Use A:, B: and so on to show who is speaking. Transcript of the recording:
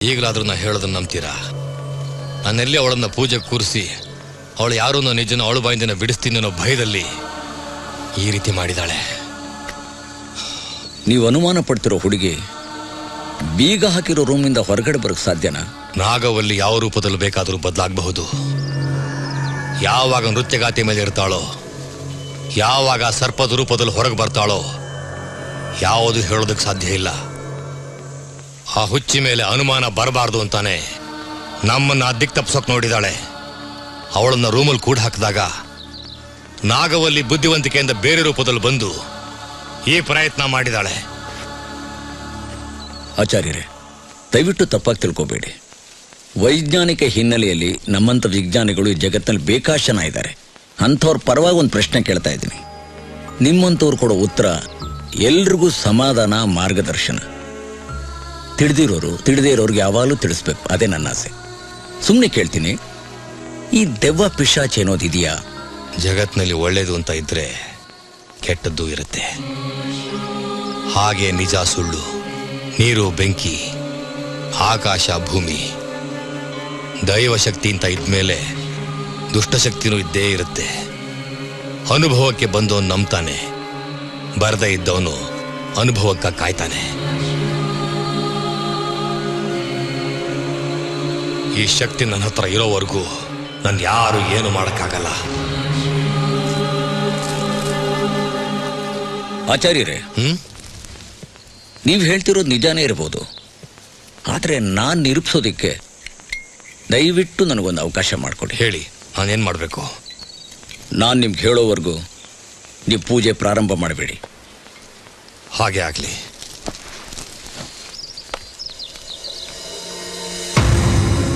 A: ಈಗಲಾದ್ರೂ ನಾ ಹೇಳೋದನ್ನ ನಂಬ್ತೀರಾ? ನಾನೆಲ್ಲಿ ಅವಳನ್ನ ಪೂಜೆ ಕೂರಿಸಿ ಅವಳು ಯಾರೂ ನಿಜನ ಅವಳು ಬಾಯಿಂದನ ಬಿಡಿಸ್ತೀನಿ ಅನ್ನೋ ಭಯದಲ್ಲಿ ಈ ರೀತಿ ಮಾಡಿದಾಳೆ.
B: ನೀವು ಅನುಮಾನ ಪಡ್ತಿರೋ ಹುಡುಗಿ ಬೀಗ ಹಾಕಿರೋ ರೂಮಿಂದ ಹೊರಗಡೆ ಬರೋಕ್ಕೆ ಸಾಧ್ಯನಾ?
A: ನಾಗವಲ್ಲಿ ಯಾವ ರೂಪದಲ್ಲಿ ಬೇಕಾದರೂ ಬದಲಾಗಬಹುದು. ಯಾವಾಗ ನೃತ್ಯಗಾತಿ ಮೇಲೆ ಇರ್ತಾಳೋ, ಯಾವಾಗ ಸರ್ಪದ ರೂಪದಲ್ಲಿ ಹೊರಗೆ ಬರ್ತಾಳೋ, ಯಾವುದು ಹೇಳೋದಕ್ಕೆ ಸಾಧ್ಯ ಇಲ್ಲ. ಆ ಹುಚ್ಚಿ ಮೇಲೆ ಅನುಮಾನ ಬರಬಾರ್ದು ಅಂತಾನೆ ನಮ್ಮನ್ನ ದಿಕ್ ತಪ್ಸೋಕ್ ನೋಡಿದಾಳೆ. ಅವಳನ್ನ ರೂಮಲ್ಲಿ ಕೂಡ ಹಾಕಿದಾಗ ನಾಗವಲ್ಲಿ ಬುದ್ಧಿವಂತಿಕೆಯಿಂದ ಬೇರೆ ರೂಪದಲ್ಲಿ ಬಂದು ಈ ಪ್ರಯತ್ನ ಮಾಡಿದಾಳೆ.
B: ಆಚಾರ್ಯರೇ, ದಯವಿಟ್ಟು ತಪ್ಪಾಗಿ ತಿಳ್ಕೋಬೇಡಿ. ವೈಜ್ಞಾನಿಕ ಹಿನ್ನೆಲೆಯಲ್ಲಿ ನಮ್ಮಂಥ ವಿಜ್ಞಾನಿಗಳು ಈ ಜಗತ್ತಿನಲ್ಲಿ ಬೇಕಾಷ್ಟು ಜನ ಇದ್ದಾರೆ. ಅಂಥವ್ರ ಪರವಾಗಿ ಒಂದು ಪ್ರಶ್ನೆ ಕೇಳ್ತಾ ಇದ್ದೀನಿ. ನಿಮ್ಮಂಥವ್ರು ಕೊಡೋ ಉತ್ತರ ಎಲ್ರಿಗೂ ಸಮಾಧಾನ, ಮಾರ್ಗದರ್ಶನ. ತಿಳಿದಿರೋರು ತಿಳಿದೇ ಇರೋರಿಗೆ ಯಾವಾಗಲೂ ತಿಳಿಸ್ಬೇಕು, ಅದೇ ನನ್ನ ಆಸೆ. ಸುಮ್ಮನೆ ಕೇಳ್ತೀನಿ, ಈ ದೆವ್ವ ಪಿಶಾಚಿ ಅನ್ನೋದಿದೆಯಾ?
A: ಜಗತ್ನಲ್ಲಿ ಒಳ್ಳೇದು ಅಂತ ಇದ್ರೆ ಕೆಟ್ಟದ್ದು ಇರುತ್ತೆ. ಹಾಗೆ ನಿಜ ಸುಳ್ಳು, ನೀರು ಬೆಂಕಿ, ಆಕಾಶ ಭೂಮಿ, ದೈವ ಶಕ್ತಿ ಅಂತ ಇದ್ಮೇಲೆ ದುಷ್ಟಶಕ್ತಿನೂ ಇದ್ದೇ ಇರುತ್ತೆ. ಅನುಭವಕ್ಕೆ ಬಂದವನು ನಂಬ್ತಾನೆ, ಬರದೇ ಇದ್ದವನು ಅನುಭವಕ್ಕ ಕಾಯ್ತಾನೆ. ಈ ಶಕ್ತಿ ನನ್ನ ಹತ್ರ ಇರೋವರೆಗೂ ನಾನು ಯಾರು ಏನು ಮಾಡೋಕ್ಕಾಗಲ್ಲ.
B: ಆಚಾರ್ಯರೇ, ನೀವು ಹೇಳ್ತಿರೋದು ನಿಜಾನೇ ಇರ್ಬೋದು, ಆದರೆ ನಾನು ನಿರೂಪಿಸೋದಿಕ್ಕೆ ದಯವಿಟ್ಟು ನನಗೊಂದು ಅವಕಾಶ ಮಾಡಿಕೊಡಿ.
A: ಹೇಳಿ, ನಾನೇನು ಮಾಡಬೇಕು?
B: ನಾನು ನಿಮ್ಗೆ ಹೇಳೋವರೆಗೂ ನೀವು ಪೂಜೆ ಪ್ರಾರಂಭ ಮಾಡಬೇಡಿ.
A: ಹಾಗೆ ಆಗಲಿ.